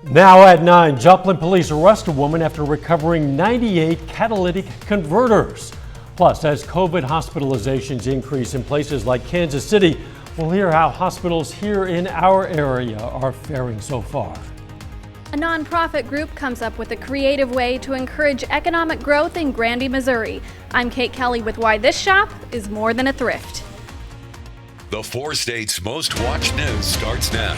Now at 9, Joplin police arrest a woman after recovering 98 catalytic converters. Plus, as COVID hospitalizations increase in places like Kansas City, we'll hear how hospitals here in our area are faring so far. A nonprofit group comes up with a creative way to encourage economic growth in Granby, Missouri. I'm Kate Kelly with why this shop is more than a thrift. The 4 states' most watched news starts now.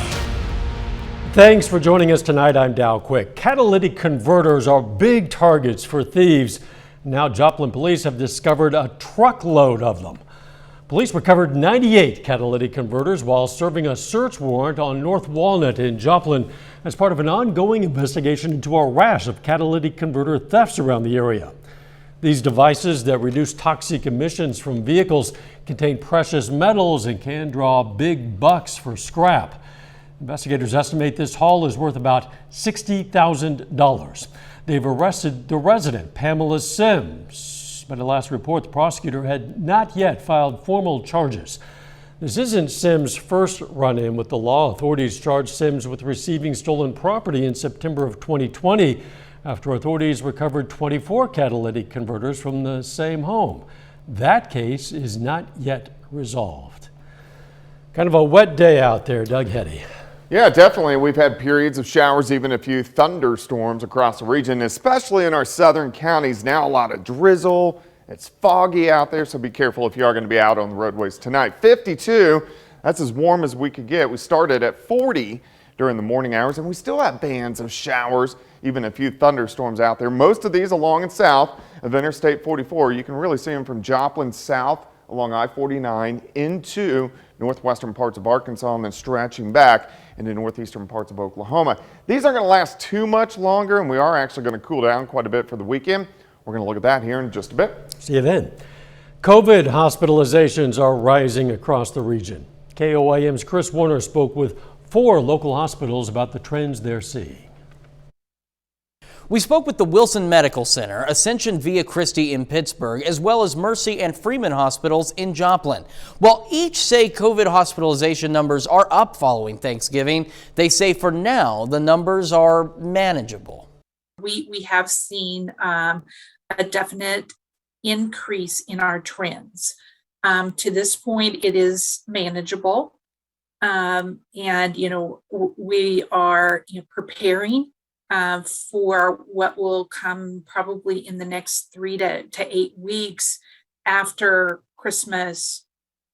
Thanks for joining us tonight. I'm Dow Quick. Catalytic converters are big targets for thieves. Now Joplin police have discovered a truckload of them. Police recovered 98 catalytic converters while serving a search warrant on North Walnut in Joplin as part of an ongoing investigation into a rash of catalytic converter thefts around the area. These devices that reduce toxic emissions from vehicles contain precious metals and can draw big bucks for scrap. Investigators estimate this haul is worth about $60,000. They've arrested the resident, Pamela Sims, but at last report, the prosecutor had not yet filed formal charges. This isn't Sims' first run-in with the law. Authorities charged Sims with receiving stolen property in September of 2020 after authorities recovered 24 catalytic converters from the same home. That case is not yet resolved. Kind of a wet day out there, Doug Heddy. Yeah, definitely. We've had periods of showers, even a few thunderstorms across the region, especially in our southern counties. Now a lot of drizzle. It's foggy out there, so be careful if you are going to be out on the roadways tonight. 52, that's as warm as we could get. We started at 40 during the morning hours, and we still have bands of showers, even a few thunderstorms out there. Most of these along and south of Interstate 44. You can really see them from Joplin south along I-49 into northwestern parts of Arkansas and then stretching back into northeastern parts of Oklahoma. These aren't going to last too much longer, and we are actually going to cool down quite a bit for the weekend. We're going to look at that here in just a bit. See you then. COVID hospitalizations are rising across the region. KOAM's Chris Warner spoke with 4 local hospitals about the trends they're seeing. We spoke with the Wilson Medical Center, Ascension Via Christi in Pittsburgh, as well as Mercy and Freeman hospitals in Joplin. While each say COVID hospitalization numbers are up following Thanksgiving, they say for now the numbers are manageable. We have seen a definite increase in our trends. To this point, it is manageable. And, we are preparing for what will come probably in the next 3 to 8 weeks after Christmas,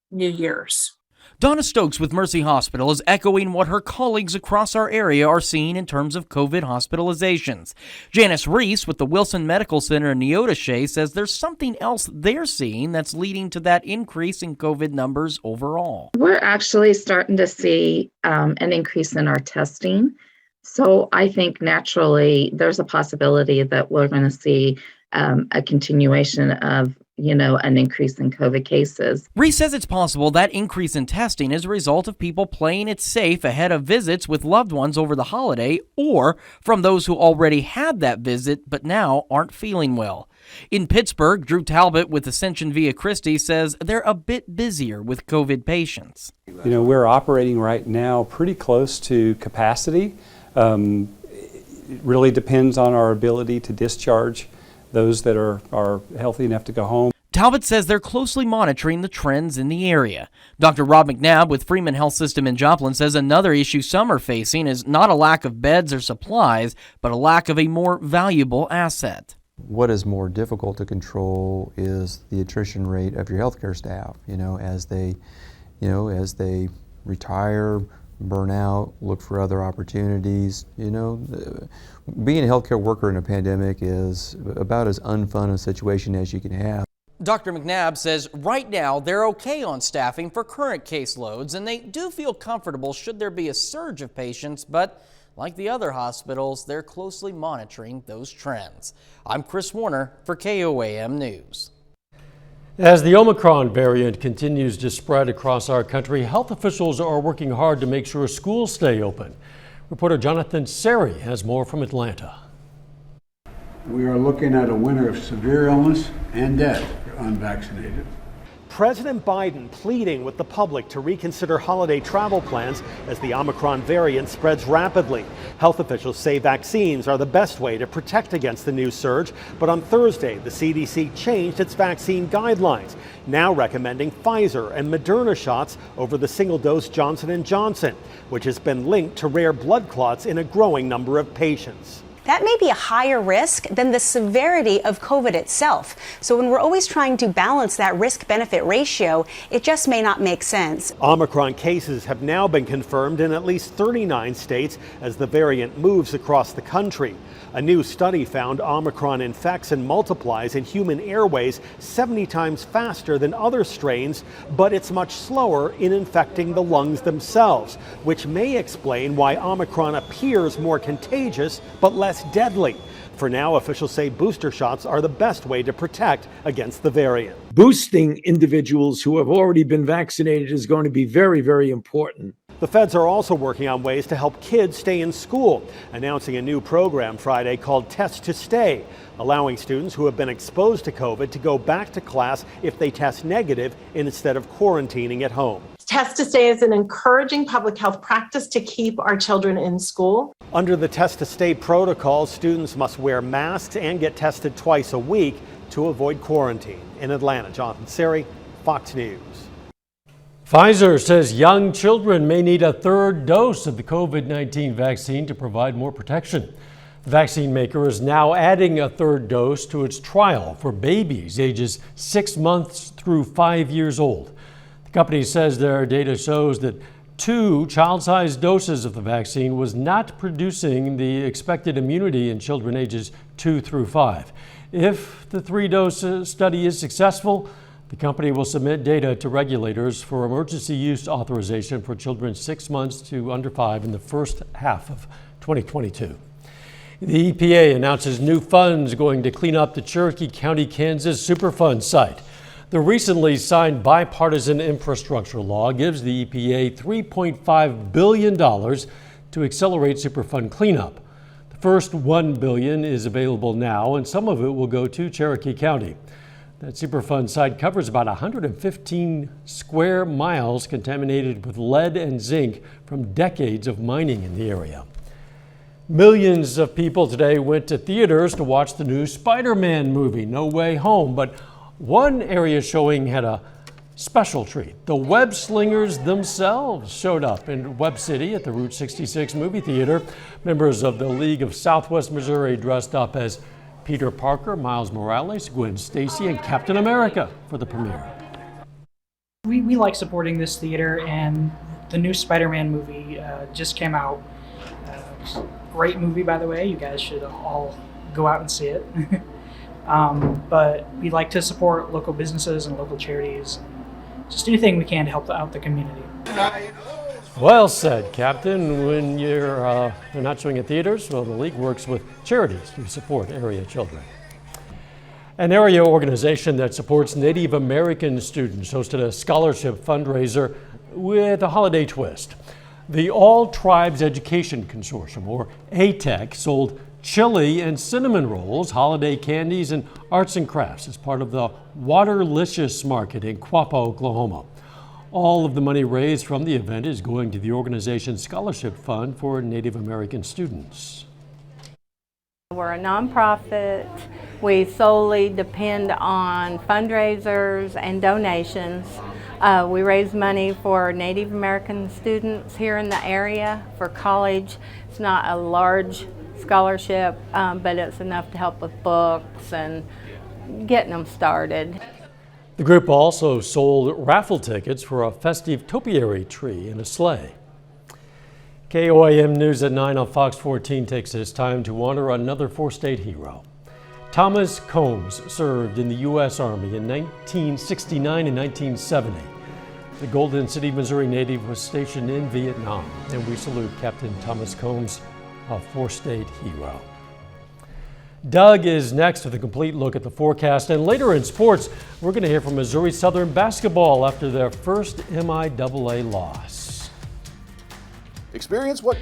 New Year's. Donna Stokes with Mercy Hospital is echoing what her colleagues across our area are seeing in terms of COVID hospitalizations. Janice Reese with the Wilson Medical Center in Neodesha says there's something else they're seeing that's leading to that increase in COVID numbers overall. We're actually starting to see an increase in our testing. So I think naturally there's a possibility that we're going to see a continuation of, an increase in COVID cases. Reese says it's possible that increase in testing is a result of people playing it safe ahead of visits with loved ones over the holiday or from those who already had that visit but now aren't feeling well. In Pittsburgh, Drew Talbot with Ascension Via Christi says they're a bit busier with COVID patients. We're operating right now pretty close to capacity. It really depends on our ability to discharge those that are healthy enough to go home. Talbot says they're closely monitoring the trends in the area. Dr. Rob McNabb with Freeman Health System in Joplin says another issue some are facing is not a lack of beds or supplies, but a lack of a more valuable asset. What is more difficult to control is the attrition rate of your healthcare staff. As they retire, burn out, look for other opportunities. Being a healthcare worker in a pandemic is about as unfun a situation as you can have. Dr. McNabb says right now they're okay on staffing for current caseloads, and they do feel comfortable should there be a surge of patients, but like the other hospitals, they're closely monitoring those trends. I'm Chris Warner for KOAM News. As the Omicron variant continues to spread across our country, health officials are working hard to make sure schools stay open. Reporter Jonathan Seri has more from Atlanta. We are looking at a winter of severe illness and death for unvaccinated. President Biden pleading with the public to reconsider holiday travel plans as the Omicron variant spreads rapidly. Health officials say vaccines are the best way to protect against the new surge, but on Thursday, the CDC changed its vaccine guidelines, now recommending Pfizer and Moderna shots over the single-dose Johnson & Johnson, which has been linked to rare blood clots in a growing number of patients. That may be a higher risk than the severity of COVID itself. So when we're always trying to balance that risk-benefit ratio, it just may not make sense. Omicron cases have now been confirmed in at least 39 states as the variant moves across the country. A new study found Omicron infects and multiplies in human airways 70 times faster than other strains, but it's much slower in infecting the lungs themselves, which may explain why Omicron appears more contagious but less deadly. For now, officials say booster shots are the best way to protect against the variant. Boosting individuals who have already been vaccinated is going to be very, very important. The feds are also working on ways to help kids stay in school, announcing a new program Friday called Test to Stay, allowing students who have been exposed to COVID to go back to class if they test negative instead of quarantining at home. Test to Stay is an encouraging public health practice to keep our children in school. Under the Test to Stay protocol, students must wear masks and get tested twice a week to avoid quarantine. In Atlanta, Jonathan Seri, Fox News. Pfizer says young children may need a third dose of the COVID-19 vaccine to provide more protection. The vaccine maker is now adding a third dose to its trial for babies ages 6 months through 5 years old. The company says their data shows that 2 child-sized doses of the vaccine was not producing the expected immunity in children ages 2 through 5. If the 3-dose study is successful, the company will submit data to regulators for emergency use authorization for children 6 months to under 5 in the first half of 2022. The EPA announces new funds going to clean up the Cherokee County, Kansas Superfund site. The recently signed bipartisan infrastructure law gives the EPA $3.5 billion to accelerate Superfund cleanup. The first $1 billion is available now, and some of it will go to Cherokee County. That Superfund site covers about 115 square miles contaminated with lead and zinc from decades of mining in the area. Millions of people today went to theaters to watch the new Spider-Man movie, No Way Home, but one area showing had a special treat. The web slingers themselves showed up in Web City at the Route 66 movie theater. Members of the League of Southwest Missouri dressed up as Peter Parker, Miles Morales, Gwen Stacy, and Captain America for the premiere. We like supporting this theater, and the new Spider-Man movie just came out. Great movie, by the way. You guys should all go out and see it. But we like to support local businesses and local charities, just anything we can to help out the community. Well said, Captain. When you're not showing at theaters, well, the League works with charities to support area children. An area organization that supports Native American students hosted a scholarship fundraiser with a holiday twist. The All Tribes Education Consortium, or ATEC, sold chili and cinnamon rolls, holiday candies, and arts and crafts as part of the Waterlicious Market in Quapaw, Oklahoma. All of the money raised from the event is going to the organization's scholarship fund for Native American students. We're a nonprofit. We solely depend on fundraisers and donations. We raise money for Native American students here in the area for college. It's not a large scholarship, but it's enough to help with books and getting them started. The group also sold raffle tickets for a festive topiary tree and a sleigh. KOAM News at 9 on Fox 14 takes this time to honor another four-state hero. Thomas Combs served in the U.S. Army in 1969 and 1970. The Golden City, Missouri native was stationed in Vietnam, and we salute Captain Thomas Combs, a four-state hero. Doug is next with a complete look at the forecast, and later in sports, we're going to hear from Missouri Southern basketball after their first MIAA loss. Experience what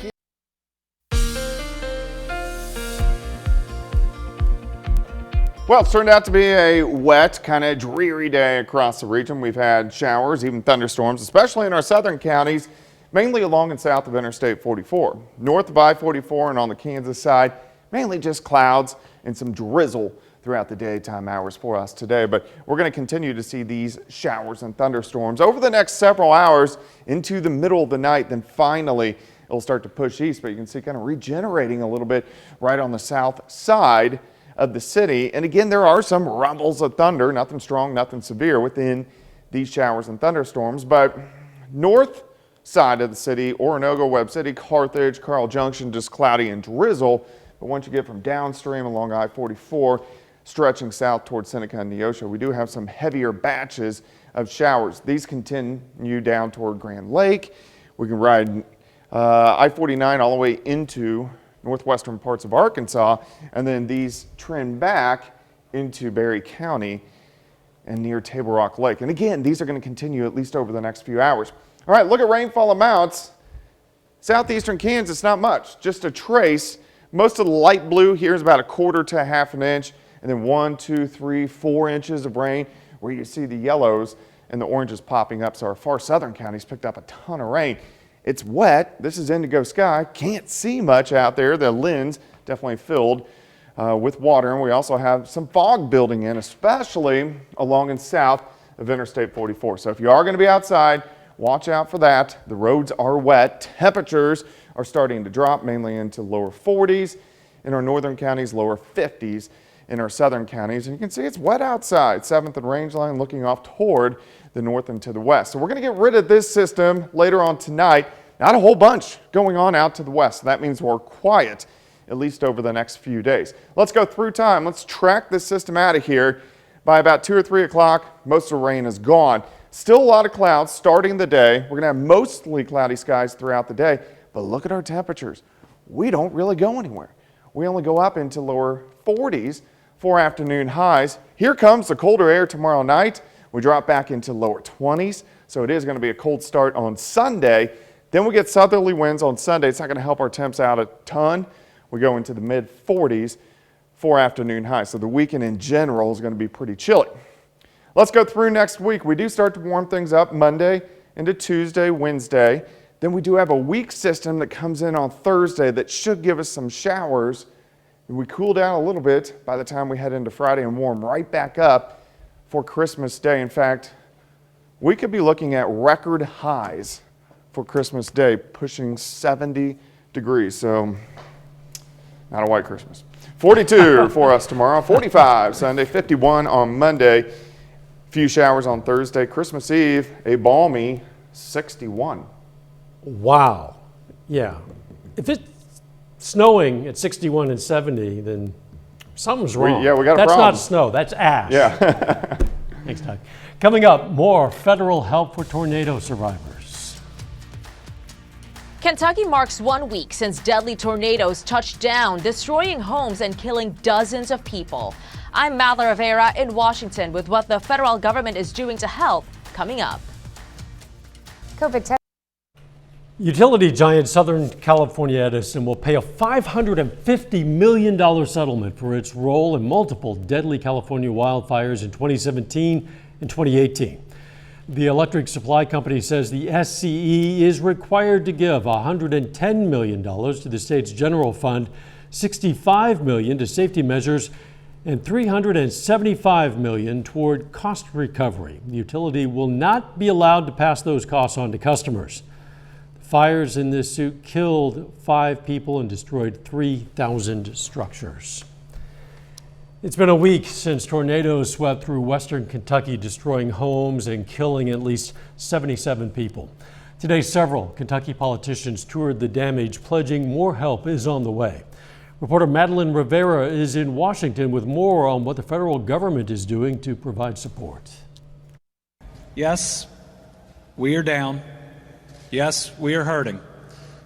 Well, it's turned out to be a wet, kind of dreary day across the region. We've had showers, even thunderstorms, especially in our southern counties, mainly along and south of Interstate 44. North of I-44 and on the Kansas side, mainly just clouds and some drizzle throughout the daytime hours for us today. But we're going to continue to see these showers and thunderstorms over the next several hours into the middle of the night. Then finally, it'll start to push east, but you can see kind of regenerating a little bit right on the south side of the city. And again, there are some rumbles of thunder, nothing strong, nothing severe within these showers and thunderstorms. But north side of the city, Oronogo, Webb City, Carthage, Carl Junction, just cloudy and drizzle. But once you get from downstream along I-44, stretching south towards Seneca and Neosho, we do have some heavier batches of showers. These continue down toward Grand Lake. We can ride I-49 all the way into northwestern parts of Arkansas, and then these trend back into Berry County and near Table Rock Lake. And again, these are going to continue at least over the next few hours. All right, look at rainfall amounts. Southeastern Kansas, not much, just a trace. Most of the light blue here is about 1/4 to 1/2 inch, and then 1, 2, 3, 4 inches of rain, where you see the yellows and the oranges popping up. So our far southern counties picked up a ton of rain. It's wet. This is indigo sky. Can't see much out there. The lens definitely filled with water. And we also have some fog building in, especially along and south of Interstate 44. So if you are going to be outside, watch out for that. The roads are wet. Temperatures are starting to drop mainly into lower 40s in our northern counties, lower 50s in our southern counties. And you can see it's wet outside. 7th and Rangeline looking off toward the north and to the west. So we're going to get rid of this system later on tonight. Not a whole bunch going on out to the west. That means we're quiet, at least over the next few days. Let's go through time. Let's track this system out of here. By about 2 or 3 o'clock, most of the rain is gone. Still a lot of clouds starting the day. We're going to have mostly cloudy skies throughout the day. But look at our temperatures. We don't really go anywhere. We only go up into lower 40s for afternoon highs. Here comes the colder air tomorrow night. We drop back into lower 20s, so it is going to be a cold start on Sunday. Then we get southerly winds on Sunday. It's not going to help our temps out a ton. We go into the mid 40s for afternoon highs. So the weekend in general is going to be pretty chilly. Let's go through next week. We do start to warm things up Monday into Tuesday, Wednesday. Then we do have a weak system that comes in on Thursday that should give us some showers. And we cool down a little bit by the time we head into Friday and warm right back up for Christmas Day. In fact, we could be looking at record highs for Christmas Day, pushing 70 degrees. So, not a white Christmas. 42 for us tomorrow, 45 Sunday, 51 on Monday. Few showers on Thursday. Christmas Eve, a balmy 61. Wow. Yeah. If it's snowing at 61 and 70, then something's wrong. We got a That's problem. not snow, that's ash. Yeah. Thanks, Doug. Coming up, more federal help for tornado survivors. Kentucky marks 1 week since deadly tornadoes touched down, destroying homes and killing dozens of people. I'm Mallory Rivera in Washington with what the federal government is doing to help coming up. COVID-19. Utility giant Southern California Edison will pay a $550 million settlement for its role in multiple deadly California wildfires in 2017 and 2018. The electric supply company says the SCE is required to give $110 million to the state's general fund, $65 million to safety measures, and $375 million toward cost recovery. The utility will not be allowed to pass those costs on to customers. Fires in this suit killed 5 people and destroyed 3,000 structures. It's been a week since tornadoes swept through western Kentucky, destroying homes and killing at least 77 people. Today, several Kentucky politicians toured the damage, pledging more help is on the way. Reporter Madeline Rivera is in Washington with more on what the federal government is doing to provide support. Yes, we are down. Yes, we are hurting,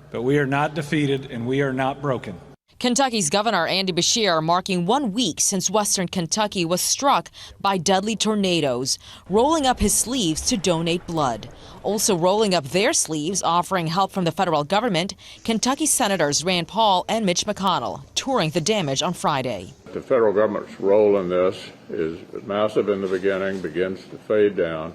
but we are not defeated and we are not broken. Kentucky's Governor Andy Beshear marking 1 week since western Kentucky was struck by deadly tornadoes, rolling up his sleeves to donate blood. Also rolling up their sleeves, offering help from the federal government, Kentucky Senators Rand Paul and Mitch McConnell, touring the damage on Friday. the federal government's role in this is massive in the beginning, begins to fade down,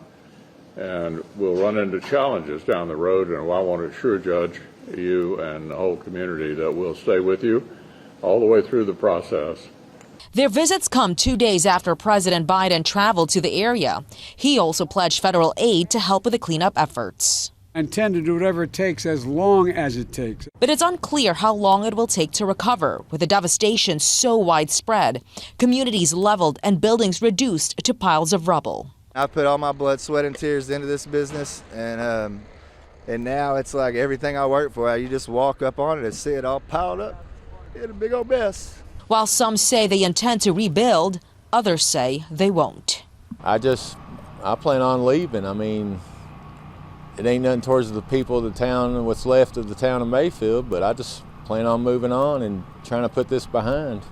and we'll run into challenges down the road. And I want to assure Judge, you and the whole community that we'll stay with you all the way through the process. Their visits come 2 days after President Biden traveled to the area. He also pledged federal aid to help with the cleanup efforts. I intend to do whatever it takes as long as it takes. But it's unclear how long it will take to recover, with the devastation so widespread. Communities leveled and buildings reduced to piles of rubble. I put all my blood, sweat, and tears into this business, and now it's like everything I work for. You just walk up on it and see it all piled up in a big old mess. While some say they intend to rebuild, others say they won't. I plan on leaving. I mean, it ain't nothing towards the people of the town and what's left of the town of Mayfield, but I just plan on moving on and trying to put this behind.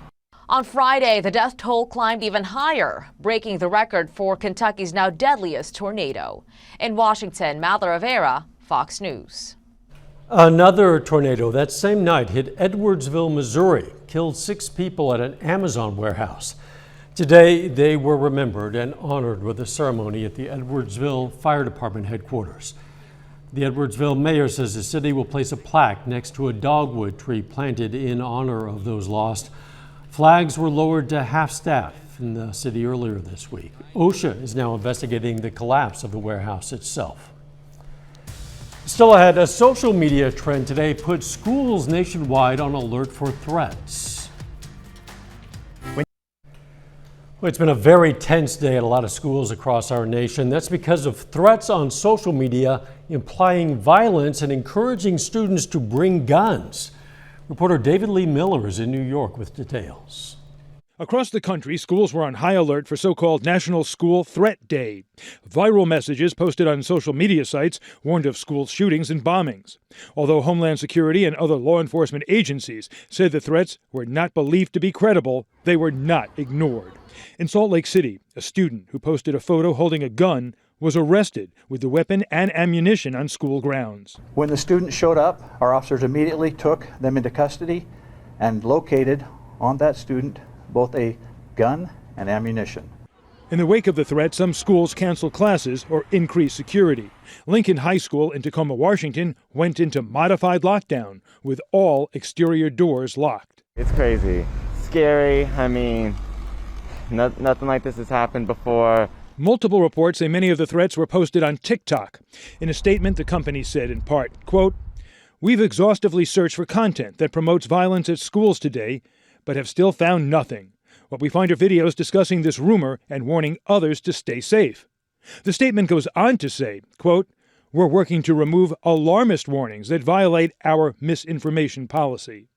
On Friday, the death toll climbed even higher, breaking the record for Kentucky's now deadliest tornado. In Washington, Mallory Rivera, Fox News. Another tornado that same night hit Edwardsville, Missouri, killed 6 people at an Amazon warehouse. Today, they were remembered and honored with a ceremony at the Edwardsville Fire Department headquarters. The Edwardsville mayor says the city will place a plaque next to a dogwood tree planted in honor of those lost. Flags were lowered to half-staff in the city earlier this week. OSHA is now investigating the collapse of the warehouse itself. Still ahead, a social media trend today put schools nationwide on alert for threats. Well, it's been a very tense day at a lot of schools across our nation. That's because of threats on social media implying violence and encouraging students to bring guns. Reporter David Lee Miller is in New York with details. Across the country, schools were on high alert for so-called National School Threat Day. Viral messages posted on social media sites warned of school shootings and bombings. Although Homeland Security and other law enforcement agencies said the threats were not believed to be credible, they were not ignored. In Salt Lake City, a student who posted a photo holding a gun was arrested with the weapon and ammunition on school grounds. When the students showed up, our officers immediately took them into custody and located on that student both a gun and ammunition. In the wake of the threat, some schools canceled classes or increased security. Lincoln High School in Tacoma, Washington went into modified lockdown with all exterior doors locked. It's crazy, scary. I mean, nothing like this has happened before. Multiple reports say many of the threats were posted on TikTok. In a statement, the company said in part, quote, "We've exhaustively searched for content that promotes violence at schools today, but have still found nothing. What we find are videos discussing this rumor and warning others to stay safe." The statement goes on to say, quote, "We're working to remove alarmist warnings that violate our misinformation policy."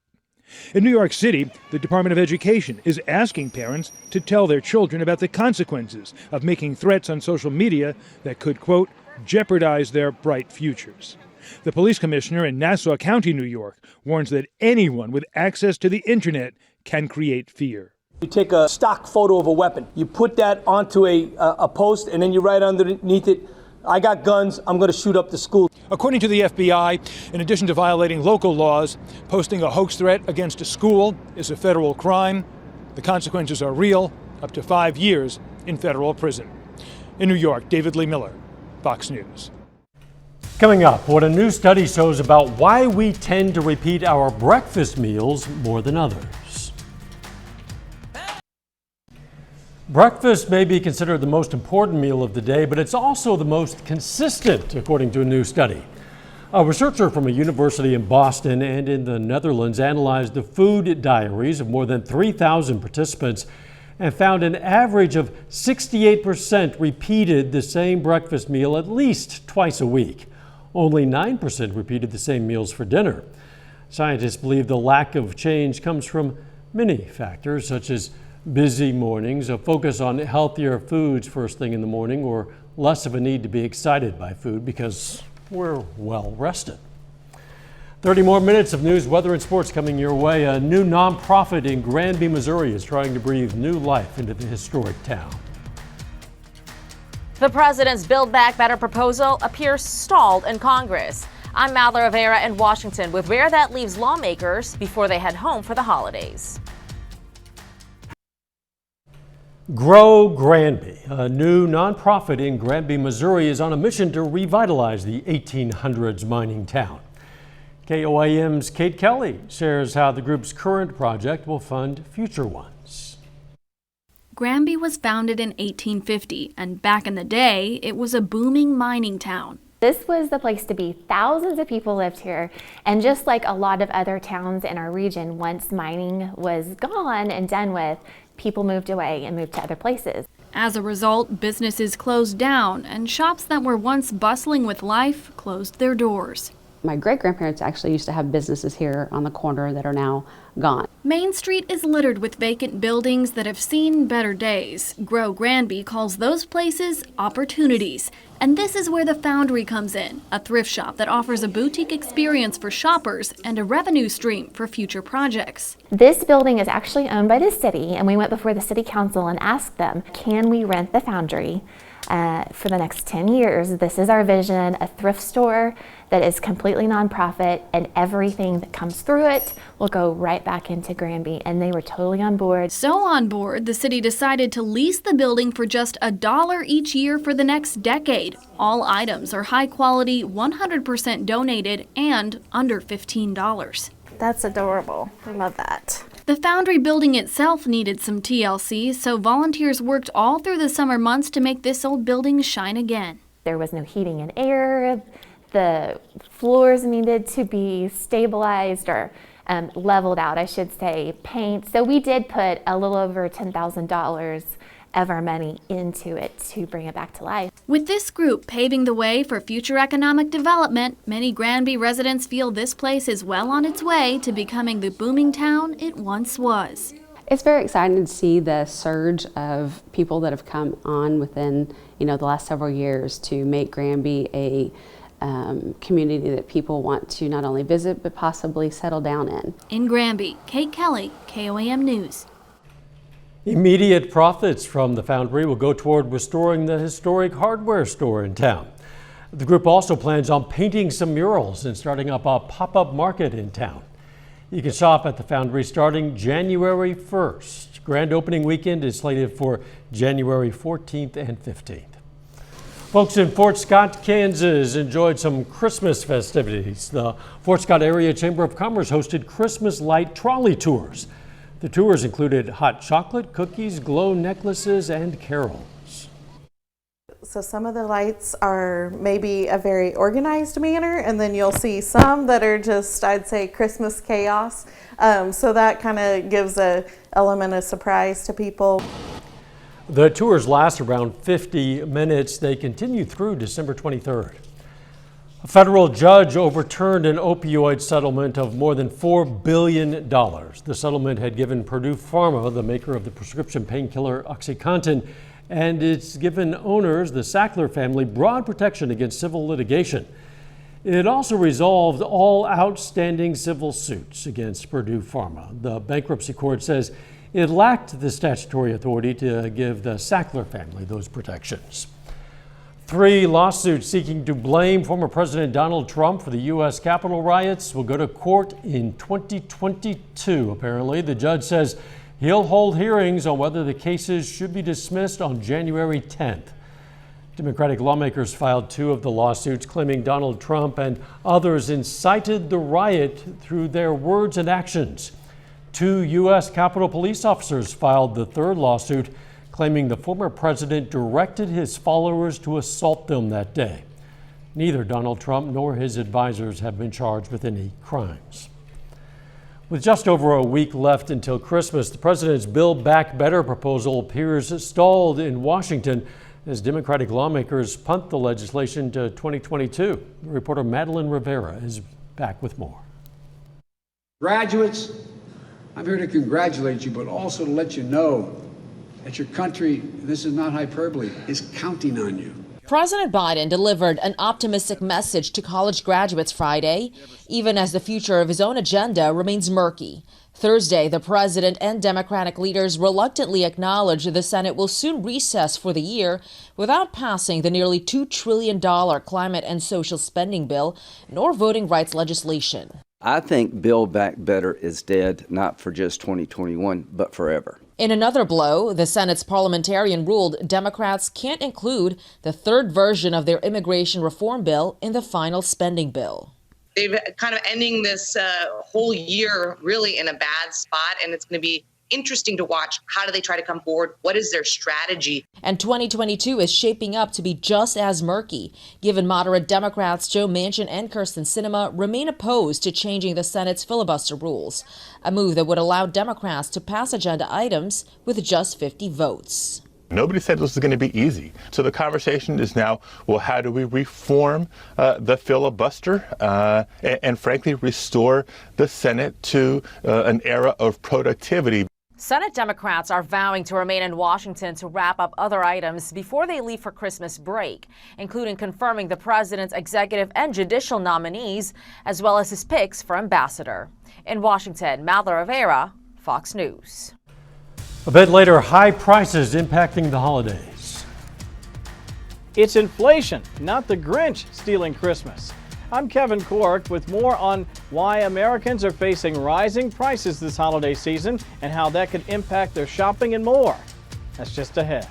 In New York City, the Department of Education is asking parents to tell their children about the consequences of making threats on social media that could, quote, "jeopardize their bright futures." The police commissioner in Nassau County, New York, warns that anyone with access to the internet can create fear. You take a stock photo of a weapon, you put that onto a post, and then you write underneath it, "I got guns, I'm going to shoot up the school." According to the FBI, in addition to violating local laws, posting a hoax threat against a school is a federal crime. The consequences are real, up to 5 years in federal prison. In New York, David Lee Miller, Fox News. Coming up, what a new study shows about why we tend to repeat our breakfast meals more than others. Breakfast may be considered the most important meal of the day, but it's also the most consistent, according to a new study. A researcher from a university in Boston and in the Netherlands analyzed the food diaries of more than 3,000 participants and found an average of 68% repeated the same breakfast meal at least twice a week. Only 9% repeated the same meals for dinner. Scientists believe the lack of change comes from many factors, such as busy mornings, a focus on healthier foods first thing in the morning, or less of a need to be excited by food because we're well rested. 30 more minutes of news, weather, and sports coming your way. A new nonprofit in Granby, Missouri is trying to breathe new life into the historic town. The president's Build Back Better proposal appears stalled in Congress. I'm Mallory Rivera in Washington with where that leaves lawmakers before they head home for the holidays. Grow Granby, a new nonprofit in Granby, Missouri, is on a mission to revitalize the 1800s mining town. KOAM's Kate Kelly shares how the group's current project will fund future ones. Granby was founded in 1850, and back in the day, it was a booming mining town. This was the place to be. Thousands of people lived here, and just like a lot of other towns in our region, once mining was gone and done with, people moved away and moved to other places. As a result, businesses closed down, and shops that were once bustling with life closed their doors. My great-grandparents actually used to have businesses here on the corner that are now gone. Main Street is littered with vacant buildings that have seen better days. Grow Granby calls those places opportunities. And this is where the Foundry comes in, a thrift shop that offers a boutique experience for shoppers and a revenue stream for future projects. This building is actually owned by the city, and we went before the city council and asked them, can we rent the Foundry for the next 10 years? This is our vision, a thrift store that is completely nonprofit, and everything that comes through it will go right back into Granby, and they were totally on board. So on board, the city decided to lease the building for just $1 each year for the next decade. All items are high quality, 100% donated, and under $15. That's adorable. I love that. The Foundry building itself needed some TLC, so volunteers worked all through the summer months to make this old building shine again. There was no heating and air. The floors needed to be stabilized or leveled out, I should say, paint. So we did put a little over $10,000 of our money into it to bring it back to life. With this group paving the way for future economic development, many Granby residents feel this place is well on its way to becoming the booming town it once was. It's very exciting to see the surge of people that have come on within, the last several years to make Granby a community that people want to not only visit but possibly settle down in. In Granby, Kate Kelly, KOAM News. Immediate profits from the Foundry will go toward restoring the historic hardware store in town. The group also plans on painting some murals and starting up a pop-up market in town. You can shop at the Foundry starting January 1st. Grand opening weekend is slated for January 14th and 15th. Folks in Fort Scott, Kansas enjoyed some Christmas festivities. The Fort Scott Area Chamber of Commerce hosted Christmas light trolley tours. The tours included hot chocolate, cookies, glow necklaces, and carols. So some of the lights are maybe a very organized manner, and then you'll see some that are just, I'd say, Christmas chaos. So that kind of gives an element of surprise to people. The tours last around 50 minutes. They continue through December 23rd. A federal judge overturned an opioid settlement of more than $4 billion. The settlement had given Purdue Pharma, the maker of the prescription painkiller OxyContin, and it's given owners, the Sackler family, broad protection against civil litigation. It also resolved all outstanding civil suits against Purdue Pharma. The bankruptcy court says it lacked the statutory authority to give the Sackler family those protections. 3 lawsuits seeking to blame former President Donald Trump for the U.S. Capitol riots will go to court in 2022. Apparently, the judge says he'll hold hearings on whether the cases should be dismissed on January 10th. Democratic lawmakers filed 2 of the lawsuits claiming Donald Trump and others incited the riot through their words and actions. 2 U.S. Capitol police officers filed the 3rd lawsuit, claiming the former president directed his followers to assault them that day. Neither Donald Trump nor his advisors have been charged with any crimes. With just over a week left until Christmas, the president's Build Back Better proposal appears stalled in Washington as Democratic lawmakers punt the legislation to 2022. Reporter Madeline Rivera is back with more. Graduates, I'm here to congratulate you, but also to let you know that your country, this is not hyperbole, is counting on you. President Biden delivered an optimistic message to college graduates Friday, even as the future of his own agenda remains murky. Thursday, the president and Democratic leaders reluctantly acknowledged the Senate will soon recess for the year without passing the nearly $2 trillion climate and social spending bill, nor voting rights legislation. I think Build Back Better is dead, not for just 2021, but forever. In another blow, the Senate's parliamentarian ruled Democrats can't include the third version of their immigration reform bill in the final spending bill. They've kind of ending this whole year really in a bad spot, and it's going to be interesting to watch. How do they try to come forward? What is their strategy? And 2022 is shaping up to be just as murky, given moderate Democrats Joe Manchin and Kyrsten Sinema remain opposed to changing the Senate's filibuster rules, a move that would allow Democrats to pass agenda items with just 50 votes. Nobody said this was going to be easy. So the conversation is now, well, how do we reform the filibuster and frankly restore the Senate to an era of productivity? Senate Democrats are vowing to remain in Washington to wrap up other items before they leave for Christmas break, including confirming the president's executive and judicial nominees, as well as his picks for ambassador. In Washington, Malda Rivera, Fox News. A bit later, high prices impacting the holidays. It's inflation, not the Grinch stealing Christmas. I'm Kevin Cork with more on why Americans are facing rising prices this holiday season and how that could impact their shopping and more. That's just ahead.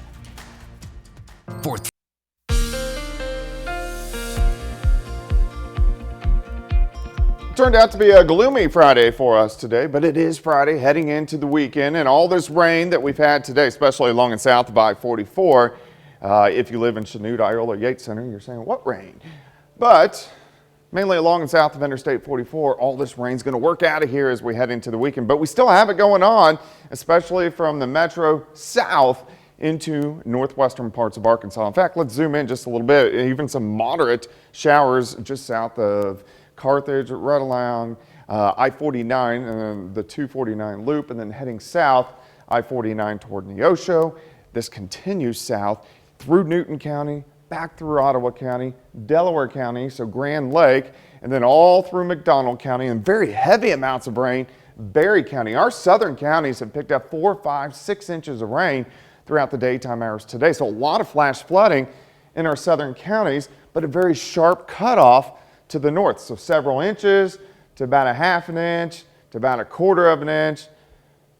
Turned out to be a gloomy Friday for us today, but it is Friday heading into the weekend, and all this rain that we've had today, especially along and south of I-44. If you live in Chanute, Iola, Yates Center, you're saying, what rain? But mainly along and south of Interstate 44, all this rain's going to work out of here as we head into the weekend. But we still have it going on, especially from the metro south into northwestern parts of Arkansas. In fact, let's zoom in just a little bit. Even some moderate showers just south of Carthage, right along I-49 and then the 249 loop, and then heading south, I-49 toward Neosho. This continues south through Newton County, back through Ottawa County, Delaware County, so Grand Lake, and then all through McDonald County, and very heavy amounts of rain, Berry County. Our southern counties have picked up 4, 5, 6 inches of rain throughout the daytime hours today. So a lot of flash flooding in our southern counties, but a very sharp cutoff to the north. So several inches to about a half an inch to about a quarter of an inch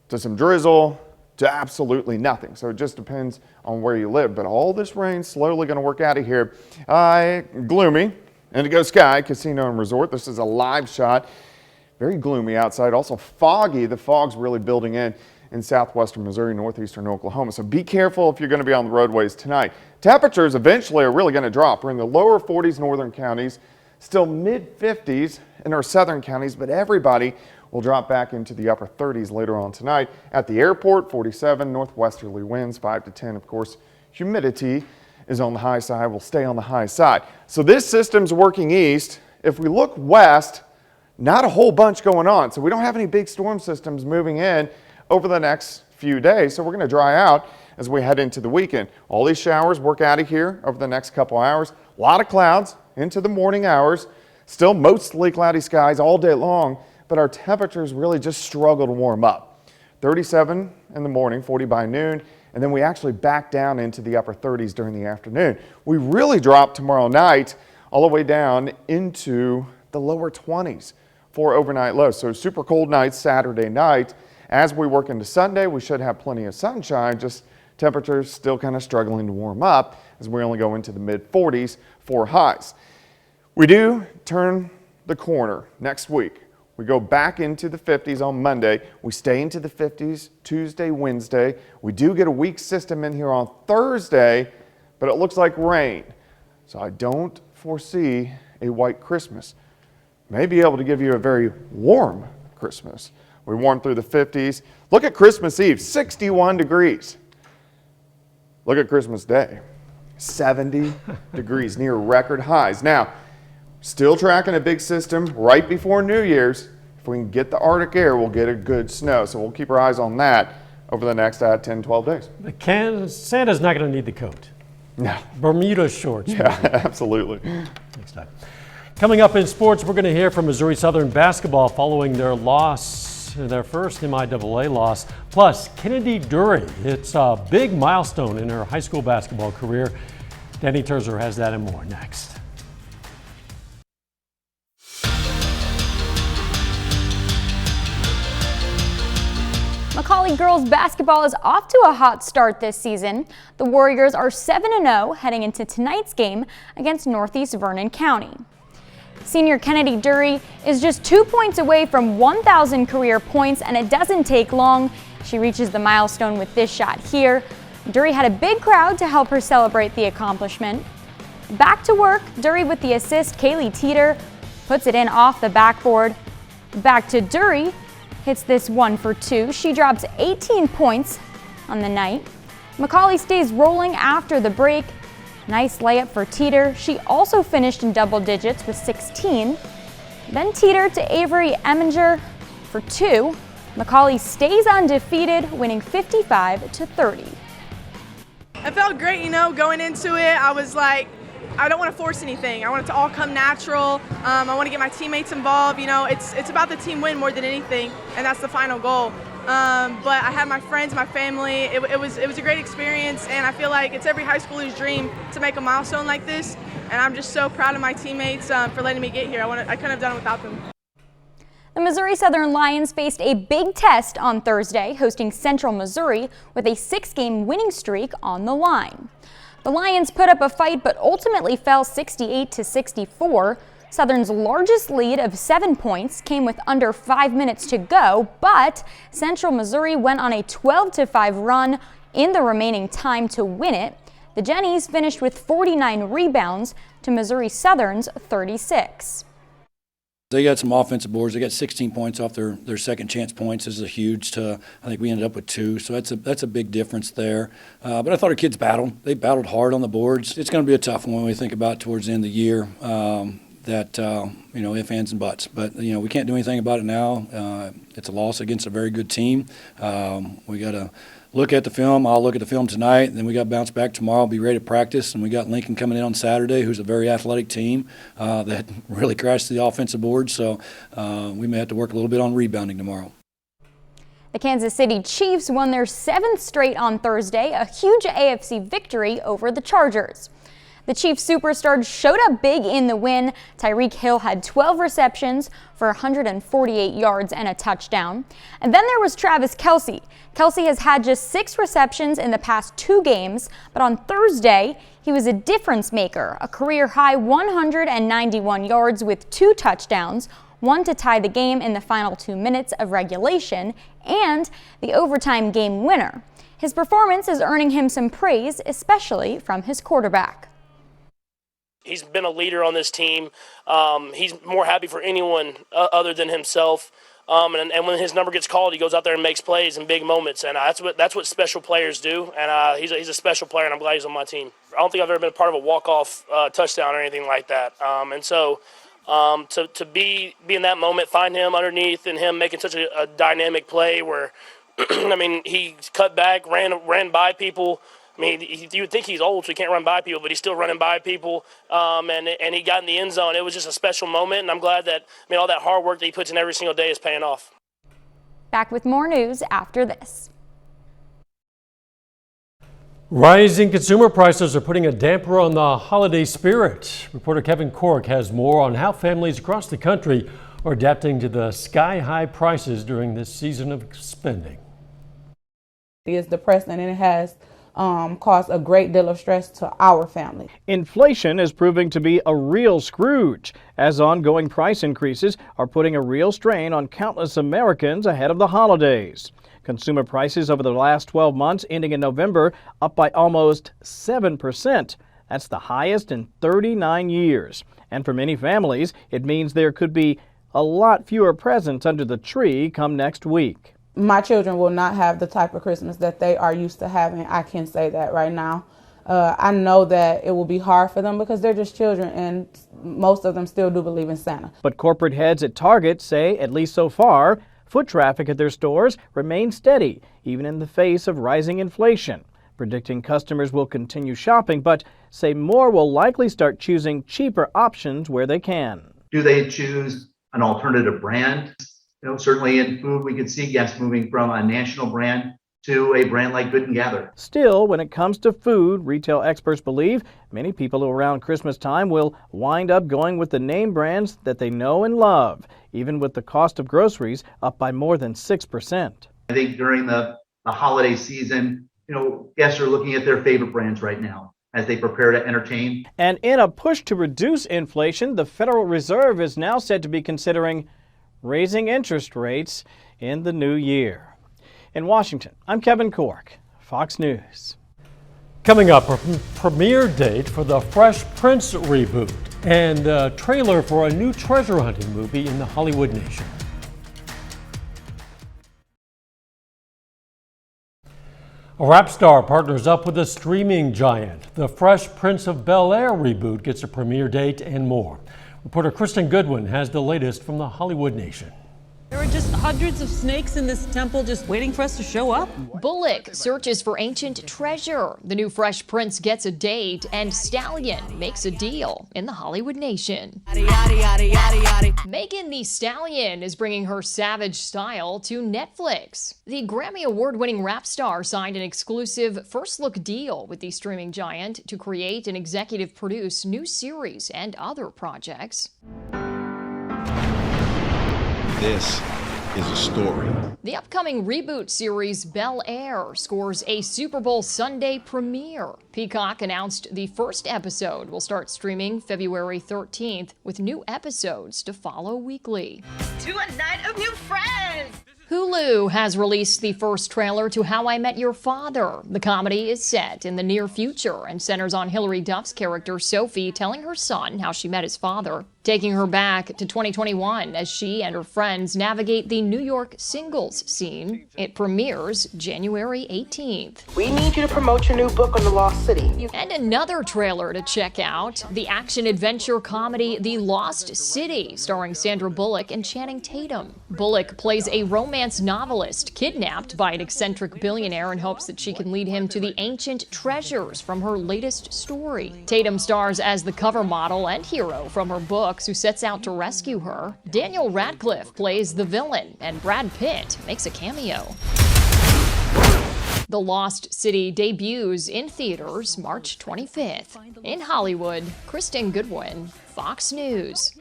to some drizzle to absolutely nothing. So it just depends on where you live. But all this rain slowly going to work out of here. Gloomy. Indigo Sky Casino and Resort. This is a live shot. Very gloomy outside. Also foggy. The fog's really building in southwestern Missouri, northeastern Oklahoma. So be careful if you're going to be on the roadways tonight. Temperatures eventually are really going to drop. We're in the lower 40s northern counties. Still mid-50s in our southern counties, but everybody will drop back into the upper 30s later on tonight. At the airport, 47 northwesterly winds, 5 to 10. Of course, humidity is on the high side, will stay on the high side. So this system's working east. If we look west, not a whole bunch going on. So we don't have any big storm systems moving in over the next few days. So we're going to dry out as we head into the weekend. All these showers work out of here over the next couple hours. A lot of clouds into the morning hours. Still mostly cloudy skies all day long, but our temperatures really just struggle to warm up. 37 in the morning, 40 by noon, and then we actually back down into the upper 30s during the afternoon. We really drop tomorrow night all the way down into the lower 20s for overnight lows. So super cold nights Saturday night. As we work into Sunday, we should have plenty of sunshine, just temperatures still kind of struggling to warm up as we only go into the mid 40s for highs. We do turn the corner next week. We go back into the 50s on Monday. We stay into the 50s Tuesday, Wednesday. We do get a weak system in here on Thursday, but it looks like rain. So I don't foresee a white Christmas. May be able to give you a very warm Christmas. We warm through the 50s. Look at Christmas Eve, 61 degrees. Look at Christmas Day, 70 degrees, near record highs. Now, still tracking a big system right before New Year's. If we can get the Arctic air, we'll get a good snow. So we'll keep our eyes on that over the next 10, 12 days. Santa's not going to need the coat. No. Bermuda shorts. Yeah, absolutely. Next time. Coming up in sports, we're going to hear from Missouri Southern basketball following their loss, their first MIAA loss. Plus, Kennedy Dury. It's a big milestone in her high school basketball career. Danny Terzer has that and more next. McCallie girls basketball is off to a hot start this season. The Warriors are 7-0 heading into tonight's game against Northeast Vernon County. Senior Kennedy Dury is just 2 points away from 1,000 career points, and it doesn't take long. She reaches the milestone with this shot here. Dury had a big crowd to help her celebrate the accomplishment. Back to work, Dury with the assist. Kaylee Teeter puts it in off the backboard. Back to Dury. Hits this one for two. She drops 18 points on the night. McCallie stays rolling after the break. Nice layup for Teeter. She also finished in double digits with 16. Then Teeter to Avery Eminger for two. McCallie stays undefeated, winning 55-30. It felt great, going into it. I was like, I don't want to force anything. I want it to all come natural. I want to get my teammates involved. It's about the team win more than anything, and that's the final goal. But I had my friends, my family. It was a great experience, and I feel like it's every high schooler's dream to make a milestone like this. And I'm just so proud of my teammates for letting me get here. I couldn't have done it without them. The Missouri Southern Lions faced a big test on Thursday, hosting Central Missouri with a 6-game winning streak on the line. The Lions put up a fight but ultimately fell 68-64. Southern's largest lead of 7 points came with under 5 minutes to go, but Central Missouri went on a 12-5 run in the remaining time to win it. The Jennies finished with 49 rebounds to Missouri Southern's 36. They got some offensive boards. They got 16 points off their second chance points. This is a huge. I think we ended up with 2, so that's a big difference there. But I thought our kids battled. They battled hard on the boards. It's going to be a tough one when we think about towards the end of the year. Ifs, ands, and buts. But we can't do anything about it now. It's a loss against a very good team. We got to look at the film. I'll look at the film tonight, and then we got to bounce back tomorrow, be ready to practice. And we got Lincoln coming in on Saturday, who's a very athletic team that really crashed the offensive board. So we may have to work a little bit on rebounding tomorrow. The Kansas City Chiefs won their 7th straight on Thursday, a huge AFC victory over the Chargers. The Chiefs superstars showed up big in the win. Tyreek Hill had 12 receptions for 148 yards and a touchdown. And then there was Travis Kelce. Kelce has had just 6 receptions in the past 2 games, but on Thursday, he was a difference maker, a career-high 191 yards with 2 touchdowns, one to tie the game in the final 2 minutes of regulation, and the overtime game winner. His performance is earning him some praise, especially from his quarterback. He's been a leader on this team. He's more happy for anyone other than himself. And when his number gets called, he goes out there and makes plays in big moments. And that's what special players do. And he's a special player, and I'm glad he's on my team. I don't think I've ever been a part of a walk-off touchdown or anything like that. And so to be in that moment, find him underneath and him making such a dynamic play where, he cut back, ran by people. You would think he's old, so he can't run by people, but he's still running by people, and he got in the end zone. It was just a special moment, and I'm glad that all that hard work that he puts in every single day is paying off. Back with more news after this. Rising consumer prices are putting a damper on the holiday spirit. Reporter Kevin Cork has more on how families across the country are adapting to the sky-high prices during this season of spending. It's depressing, and it has caused a great deal of stress to our family. Inflation is proving to be a real Scrooge, as ongoing price increases are putting a real strain on countless Americans ahead of the holidays. Consumer prices over the last 12 months, ending in November, up by almost 7%. That's the highest in 39 years. And for many families, it means there could be a lot fewer presents under the tree come next week. My children will not have the type of Christmas that they are used to having. I can say that right now. I know that it will be hard for them because they're just children, and most of them still do believe in Santa. But corporate heads at Target say, at least so far, foot traffic at their stores remains steady, even in the face of rising inflation. Predicting customers will continue shopping, but say more will likely start choosing cheaper options where they can. Do they choose an alternative brand? Certainly in food, we could see, yes, moving from a national brand to a brand like Good & Gather. Still, when it comes to food, retail experts believe many people around Christmas time will wind up going with the name brands that they know and love, even with the cost of groceries up by more than 6%. I think during the holiday season, guests are looking at their favorite brands right now as they prepare to entertain. And in a push to reduce inflation, the Federal Reserve is now said to be considering raising interest rates in the new year. In Washington, I'm Kevin Cork, Fox News. Coming up, a premiere date for the Fresh Prince reboot and a trailer for a new treasure hunting movie in the Hollywood nation. A rap star partners up with a streaming giant. The Fresh Prince of Bel-Air reboot gets a premiere date and more. Reporter Kristen Goodwin has the latest from the Hollywood nation. There are just hundreds of snakes in this temple just waiting for us to show up. Bullock searches for ancient treasure. The new Fresh Prince gets a date, and Stallion makes a deal in the Hollywood nation. Megan Thee Stallion is bringing her savage style to Netflix. The Grammy Award-winning rap star signed an exclusive first-look deal with the streaming giant to create and executive produce new series and other projects. This is a story. The upcoming reboot series Bel-Air scores a Super Bowl Sunday premiere. Peacock announced the first episode will start streaming February 13th, with new episodes to follow weekly. To a night of new friends! Hulu has released the first trailer to How I Met Your Father. The comedy is set in the near future and centers on Hilary Duff's character Sophie telling her son how she met his father, taking her back to 2021 as she and her friends navigate the New York singles scene. It premieres January 18th. We need you to promote your new book on the Lost City. And another trailer to check out, the action-adventure comedy The Lost City, starring Sandra Bullock and Channing Tatum. Bullock plays a romance novelist kidnapped by an eccentric billionaire in hopes that she can lead him to the ancient treasures from her latest story. Tatum stars as the cover model and hero from her books who sets out to rescue her. Daniel Radcliffe plays the villain, and Brad Pitt makes a cameo. The Lost City debuts in theaters March 25th. In Hollywood, Kristen Goodwin, Fox News.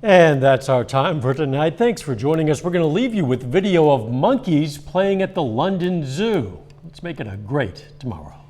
And that's our time for tonight. Thanks for joining us. We're going to leave you with video of monkeys playing at the London Zoo. Let's make it a great tomorrow.